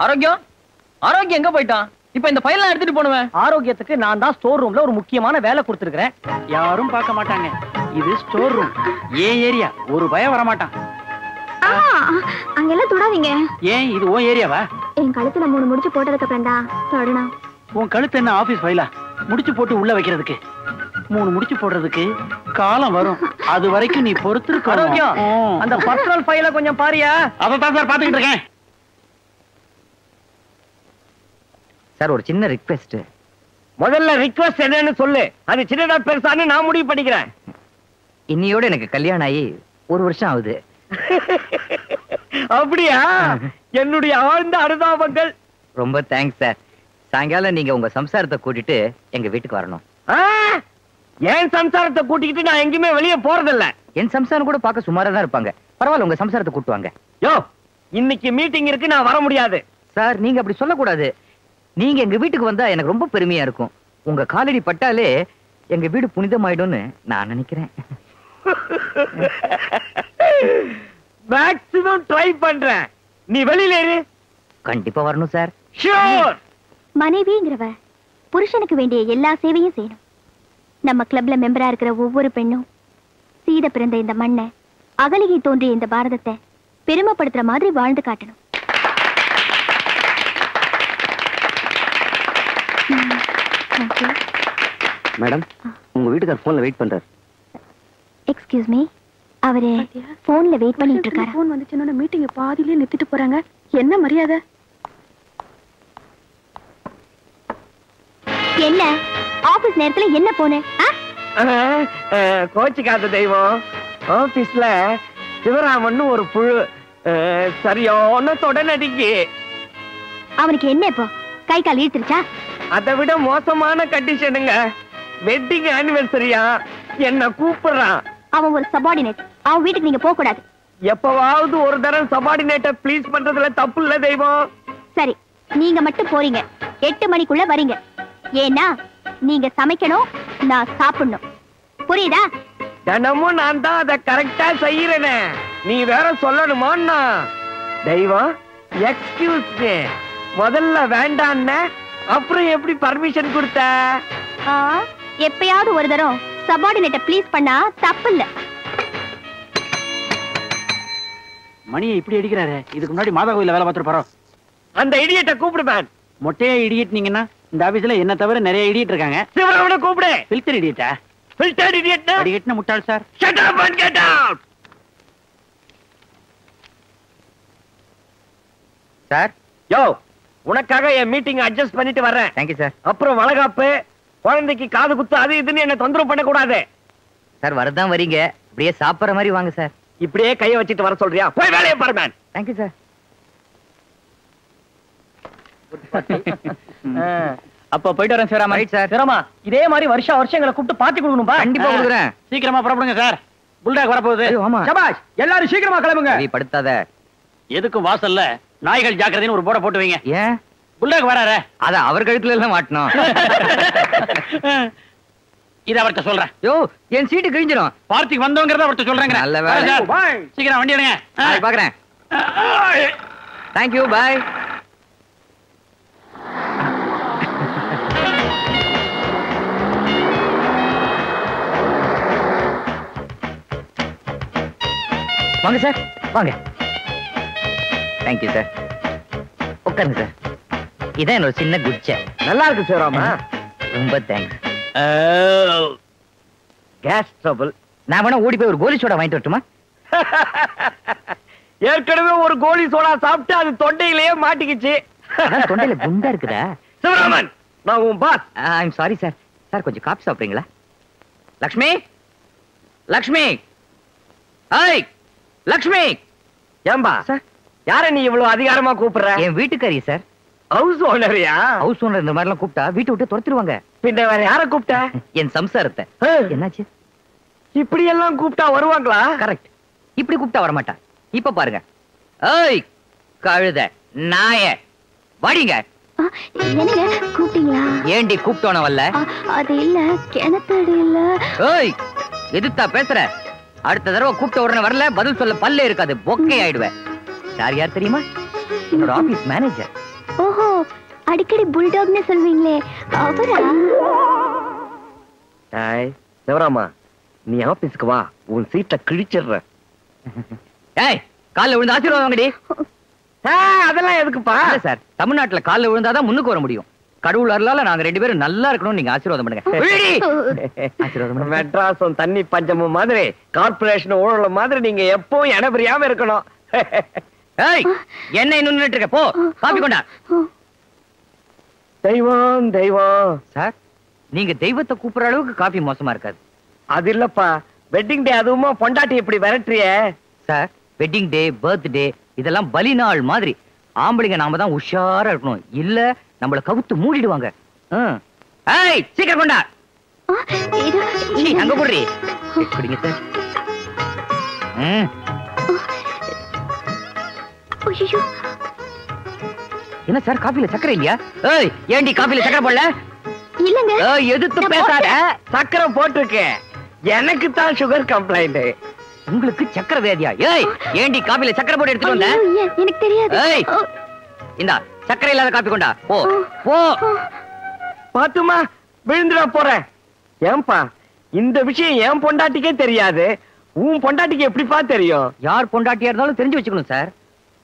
ஆரோக்கியம் ஆரோக்கியம் எங்க போயிட்டான்? இப்ப இந்த ஃபைல்லாம் எடுத்துட்டு போனுவேன். ஆரோக்கியத்துக்கு நான் தான் ஸ்டோர் ரூம்ல ஒரு முக்கியமான வேலை கொடுத்துருக்கேன். யாரும் பார்க்க மாட்டாங்க. இது ஸ்டோர் ரூம், ஏன் ஏரியா. ஒரு பயம் வர மாட்டான். அங்கெல்லாம் தொடாதீங்க. ஏன் இது ஓ ஏரியாவா? என் கழுத்துல 3 முடிச்சு போட்டதுக்கு அப்புறம் தான் தொடணும். உன் கழுத்து என்ன ஆபீஸ் ஃபைலா? முடிச்சு போட்டு உள்ள வைக்கிறதுக்கு 3 முடிச்சு போடுறதுக்கு காலம் வரும். அது வரைக்கும் நீ பொறுத்திருக்க. ஆரோக்கியம், அந்த பர்சனல் ஃபைல கொஞ்சம் பாரியா? அதான் சார் பாத்துக்கிட்டு இருக்கேன். சார் ஒரு சின்ன ரிக்வெஸ்ட். முதல்ல ரிக்வெஸ்ட் என்னன்னு சொல்லு. அது சின்னதா பெருசான்னு நான் முடிவு பண்ணிக்கிறேன். இன்னையோட எனக்கு கல்யாணம் ஆகி 1 வருஷம் ஆகுது. அப்படியா? என்னுடைய ஆழ்ந்த அனுதாபங்கள். ரொம்ப தேங்க்ஸ் சார். சாயங்காலம் நீங்க உங்க சம்சாரத்தை கூட்டிட்டு எங்க வீட்டுக்கு வரணும். என் சம்சாரத்தை கூட்டிக்கிட்டு நான் எங்கேயுமே வெளியே போறதில்ல. என் சம்சாரம் கூட பார்க்க சுமாரா தான் இருப்பாங்க. பரவாயில்ல, உங்க சம்சாரத்தை கூட்டு வாங்க. யோ, இன்னைக்கு மீட்டிங் இருக்கு, நான் வர முடியாது. சார் நீங்க அப்படி சொல்லக்கூடாது. நீங்க எங்க வீட்டுக்கு வந்தா எனக்கு ரொம்ப பெருமையா இருக்கும். உங்க காலடி பட்டாலே எங்க வீடு புனிதமாயிடும்னு நான் நினைக்கிறேன். மேக்ஸிமம் ட்ரை பண்றேன். நீ வெளியில இரு. கண்டிப்பா வரணும் சார். ஷூர். மனைவிங்கிறவ புருஷனுக்கு வேண்டிய எல்லா சேவையும் செய்யணும். நம்ம கிளப்ல மெம்பரா இருக்கிற ஒவ்வொரு பெண்ணும் சீத பிறந்த இந்த மண்ணை, அகலிகை தோன்றிய இந்த பாரதத்தை பெருமைப்படுத்துற மாதிரி வாழ்ந்து காட்டணும். மேடம், உங்க வீட்டுக்கார் போன்ல வெயிட் பண்றாரு. எக்ஸ்கியூஸ் மீ, அவரு போன்ல வெயிட் பண்ணிட்டு இருக்காரு. போன் வந்துச்சுன்னா மீட்டிங் பாதியிலே நிறுத்திட்டு போறாங்க. என்ன மரியாதை? என்ன ஆபீஸ் நேரத்துல என்ன போன? கோச்சிக்காத தெய்வம். ஆபீஸ்ல சிவராமன் ஒரு புழு சரியான தொடநடிக்கு. அவனுக்கு என்ன இப்போ கை கால் இழுத்துருச்சா? அதை விட மோசமான கண்டிஷனுங்க. வெட்டிங் ஆனிவர்சரியா என்ன கூப்பிடுறான். அவன் ஒரு சபார்டினேட். அவன் வீட்டுக்கு நீங்க போக கூடாது. எப்பவாவது ஒரு தடவை சபார்டினேட்ட ப்ளீஸ் பண்றதுல தப்பு இல்ல தெய்வம். சரி, நீங்க மட்டும் போறீங்க. 8 மணிக்குள்ள வரீங்க. ஏன்னா நீங்க சமைக்கணும், நான் சாப்பிடணும். புரியுதா? தினமும் நான் தான் அதை கரெக்டா செய்யறேனே, நீ வேற சொல்லணுமான்னா? தெய்வம் எக்ஸ்கியூஸ் மீ, முதல்ல வேண்டான்னு அப்புறம் எப்படி பர்மிஷன் கொடுத்த? எப்பயாவது ஒரு தரம் சபார்டினேட்ட ப்ளீஸ் பண்ணா தப்பு இல்ல. மணியை இப்படி அடிக்கிறாரு. இதுக்கு முன்னாடி மாதா கோயில வேலை பார்த்துட்டு போறோம். அந்த இடியட்ட கூப்பிடுவேன். மொட்டையா இடியட் நீங்கன்னா இந்த ஆபீஸ்ல என்ன தவிர நிறைய இடியட் இருக்காங்க. சிவராமனை கூப்பிடு. ஃபில்டர் இடியட்டா? ஃபில்டர் இடியட்னா இடியட்னா முட்டாள் sir. Shut up and get out. Sir, யோ, உனக்காக என் மீட்டிங் அட்ஜஸ்ட் பண்ணிட்டு வரேன். Thank you sir. அப்புறம் வளகாப்பு, குழந்தைக்கு காது குத்து, அது இதுன்னு என்ன தொந்தரவு பண்ண கூடாது. சார் வரதான் வரீங்க, அப்படியே சாப்பிடுற மாதிரி வாங்க சார். இப்படியே கையை வச்சிட்டு வர சொல்றியா? போய் வேலையை பாரு மேன். Thank you sir. அப்ப போயிட்டு வரேன் சிவராமா. Right sir. சிரமா, இதே மாதிரி வருஷங்களை கூப்பிட்டு பாத்தி கொடுக்கணும்பா. கண்டிப்பா கொடுக்குறேன். சீக்கிரமா புறப்படுங்க சார். புல்டாக் வரப்போகுது. ஆமா. சபாஷ், எல்லாரும் சீக்கிரமா கிளம்புங்க. நீ படுத்தாத. எதுக்கும் வாசல்ல நாய்கள் ஜாக்கிரதைன்னு ஒரு போர்டை போட்டு வைங்க. ஏன்? புல்டாக் வராரு. அத அவர் கழுத்துல எல்லாம் மாட்டணும். இத அவர்கிட்ட சொல்றேன். யோ, என் சீட்டு கிழிஞ்சிரும். பார்ட்டிக்கு வந்தவங்கறத அவர்கிட்ட சொல்றேங்க. நல்ல வேலை. சீக்கிரம் வண்டி எடுங்க. பாக்குறேன். தேங்க்யூ, பாய். வாங்க சார், வாங்க. Thank you sir. உட்காருங்க சார். இதான் என்னோட சின்ன குச்சை. நல்லா இருக்கு சிவராமா. ரொம்ப தேங்க்ஸ். Gas trouble. நான் வேணா ஓடி போய் ஒரு கோலி சோடா வாங்கிட்டு வரட்டுமா? ஏற்கனவே ஒரு கோலி சோடா சாப்பிட்டு அது தொண்டையிலேயே மாட்டிக்கிச்சு. தொண்டையில குண்டா இருக்குதா? சிவராமன், நான் உன் boss. I'm sorry sir. Sir கொஞ்சம் காபி சாப்பிடுறீங்களா? லக்ஷ்மி, லக்ஷ்மி, ஹாய் லக்ஷ்மி. ஏம்பா சார், யார நீ இவ்வளவு அதிகாரமா கூப்பிடுற? என் வீட்டுக்காரி சார். ஹவுஸ் ஓனரியா? ஹவுஸ் ஓனர் இந்த மாதிரி எல்லாம் கூப்பிட்டா வீட்டை விட்டு துரத்திடுவாங்க. பின்ன வேற யார கூப்பிட்ட? என் சம்சாரத்தை. என்னாச்சு? இப்படி எல்லாம் கூப்பிட்டா வருவாங்களா? கரெக்ட். இப்படி கூப்பிட்டா வரமாட்டா. இப்ப பாருங்க. ஏய் கழுத நாய, வாடிங்க. என்னங்க கூப்பிட்டீங்களா? ஏண்டி கூப்பிட்டோன வரல? அது இல்ல, கிணத்தடி இல்ல. ஏய் எதுத்தா பேசுற? அடுத்த தடவை கூப்பிட்ட உடனே வரல, பதில் சொல்ல பல்லே இருக்காது, பொக்கை ஆயிடுவேன். யார் யார் தெரியுமா? என்னோட ஆபீஸ் மேனேஜர். அடிக்கடி புல்டாக்னு சொல்வீங்களே அவரா? சிவராமா, நீ ஆபீஸ்க்கு வா, உன் சீட்டை கிழிச்சிடுற. ஏய், கால்ல விழுந்து ஆசீர்வாதம் வாங்கடி. அதெல்லாம் எதுக்குப்பா? சார், தமிழ்நாட்டுல கால்ல விழுந்தாதான் முன்னுக்கு வர முடியும். கடவுள் அருளால நாங்க 2 பேரும் நல்லா இருக்கணும். நீங்க ஆசீர்வாதம் பண்ணுங்க. ஆசீர்வாதம் பண்ணுங்க. மெட்ராஸும் தண்ணி பஞ்சமும் மாதிரி, கார்பரேஷன் ஊழல மாதிரி நீங்க எப்பவும் இடபெரியாம இருக்கணும். ஏய், என்ன இன்னும் நின்னுட்டு இருக்க? போ, காபி கொண்டா. தெய்வம் தெய்வம். சார், நீங்க தெய்வத்தை கூப்பிடுற அளவுக்கு காபி மோசமா இருக்காது. அது இல்லப்பா, வெட்டிங் டே அதுவுமா பொண்டாட்டி இப்படி விரட்டுறிய? சார், வெட்டிங் டே, பர்த்டே இதெல்லாம் பலி நாள் மாதிரி. ஆம்பளைங்க நாம தான் உஷாரா இருக்கணும், இல்ல நம்மள கவுத்து மூடிடுவாங்க. ஏய், சீக்கிரம் கொண்டா. அங்க போடுறி. குடிங்க சார். என்ன சார், காபில சக்கரை இல்லையா? ஏய், ஏண்டி காபில சக்கரை போடல? இல்லங்க. ஏய், எதுக்கு பேசாத? சக்கரை போட்டிருக்கு. எனக்கு தான் சுகர் கம்ப்ளைண்ட். உங்களுக்கு சக்கரை வியாதியா? ஏய், ஏண்டி காபில சக்கரை போட்டு எடுத்துட்டு வந்த? எனக்கு தெரியாது. ஏய், இந்தா சக்கரை இல்லாத காபி கொண்டா. போ போ. பாத்துமா, விழுந்துட போறேன். ஏன்பா, இந்த விஷயம் என் பொண்டாட்டிக்கே தெரியாது, உன் பொண்டாட்டிக்கு எப்படிப்பா தெரியும்? யார் பொண்டாட்டியா இருந்தாலும் தெரிஞ்சு வச்சுக்கணும் சார்.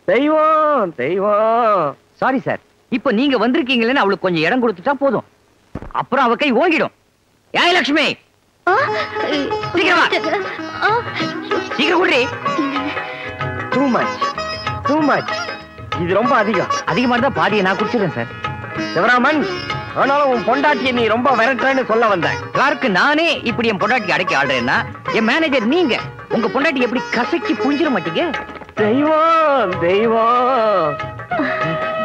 தெய்வம் தெய்வம். சாரி சார், இப்ப நீங்க வந்திருக்கீங்களேன்னு அவளுக்கு கொஞ்சம் இடம் கொடுத்துட்டா போதும், அப்புறம் அவ கை ஓங்கிடும். ஏய் லட்சுமி, சீக்கிரம் வா. சீக்கிரம் குடி. Too much, too much. இது ரொம்ப அதிகம். அதிகமா இருந்தா பாதியை நான் குடிச்சிடுறேன் சார். சிவராமன், ஆனாலும் உன் பொண்டாட்டியை நீ ரொம்ப விரட்டுறேன்னு சொல்ல வந்தேன். யாருக்கு நானே இப்படி என் பொண்டாட்டி அடைக்க ஆடுறேன்னா, என் மேனேஜர் நீங்க. உங்க பொண்டாட்டி எப்படி கசக்கி புஞ்சிட மாட்டீங்க? தெய்வம் தெய்வம்.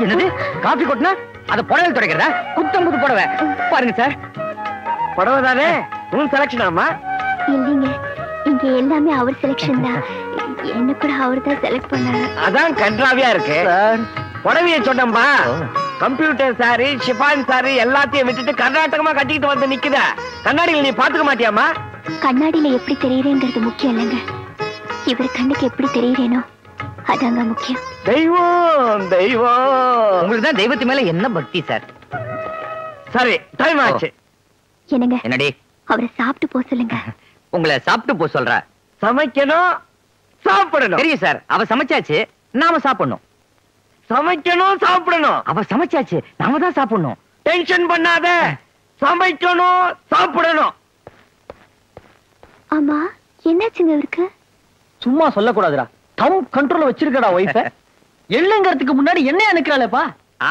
என்னது, காபி கொட்டினா அத புடவை துடைக்கிறதா? குத்தம் புது புடவை பாருங்க சார். புடவை தானே உன் செலக்ஷன்? ஆமா இல்லைங்க, இங்க எல்லாமே அவர் செலக்ஷன் தான். என்ன கூட அவர் தான் செலக்ட் பண்ணாரு. அதான் கன்றாவியா இருக்கு. புடவைய சொன்னம்பா, கம்ப்யூட்டர் சாரி, ஷிஃபான் சாரி எல்லாத்தையும் விட்டுட்டு கர்நாடகமா கட்டிக்கிட்டு வந்து நிக்குத. கண்ணாடியில நீ பாத்துக்க மாட்டியாமா? கண்ணாடியில எப்படி தெரியுறேங்கிறது முக்கியம் இல்லைங்க, இவர் கண்ணுக்கு எப்படி தெரியுறேனோ அதாங்க முக்கியம். தெய்வம் தெய்வம். உங்களுக்கு தான் தெய்வத்து மேல என்ன பக்தி சார். சரி, டைம் ஆச்சு. என்னங்க, என்னடி? அவரை சாப்பிட்டு போ சொல்லுங்க. உங்களை சாப்பிட்டு போ சொல்ற. சமைக்கணும், சாப்பிடணும். தெரியும் சார், அவ சமைச்சாச்சு, நாம சாப்பிடணும். சமைக்கணும், சாப்பிடணும். அவ சமைச்சாச்சு, நாம தான் சாப்பிடணும். டென்ஷன் பண்ணாத. சமைக்கணும், சாப்பிடணும். ஆமா, என்னாச்சுங்க இவருக்கு? சும்மா சொல்லக்கூடாதுடா, தம் கண்ட்ரோல்ல வச்சிருக்கடா ஒய்ஃப. எள்ளுங்கிறதுக்கு முன்னாடி என்ன அனுக்கிறாளேப்பா.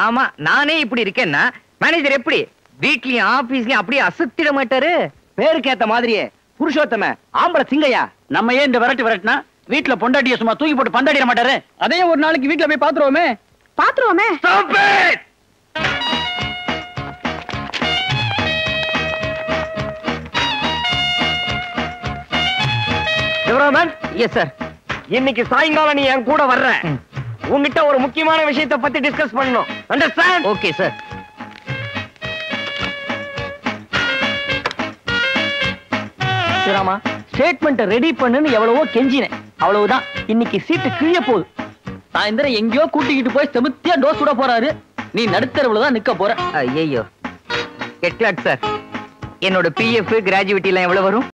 ஆமா, நானே இப்படி இருக்கேன்னா மேனேஜர் எப்படி வீட்லயும் ஆபீஸ்லயும் அப்படியே அசத்திட மாட்டாரு? பேருக்கு ஏத்த மாதிரியே புருஷோத்தம ஆம்பளை சிங்கையா. நம்ம ஏன் இந்த விரட்டினா வீட்டுல பொண்டாட்டிய சும்மா தூக்கி போட்டு பந்தாடிட மாட்டாரு? அதையும் ஒரு நாளைக்கு வீட்டுல போய் பாத்துருவோமே. பாத்துருவோமே. Stop it! Sivaraman, yes sir. இன்னைக்கு சாயங்காலம் நீ என் கூட வர்ற. உன்கிட்ட ஒரு முக்கியமான விஷயத்தை பத்தி டிஸ்கஸ் பண்ணணும். அண்டர்ஸ்டாண்ட்? Okay sir. சிராமா, ஸ்டேட்மெண்ட் ரெடி பண்ணுன்னு எவ்வளவோ கெஞ்சினேன், அவ்வளவுதான். இன்னைக்கு சீட்டு கிழிய போகுது. சாயந்தரம் எங்கேயோ கூட்டிக்கிட்டு போய் செமுத்தியா டோஸ் விட போறாரு. நீ நடுத்தரவுல தான் நிக்க போற. ஐயோ, கெட்லாட் சார், என்னோட பிஎஃப் கிராஜுவிட்டி எல்லாம் எவ்வளவு வரும்?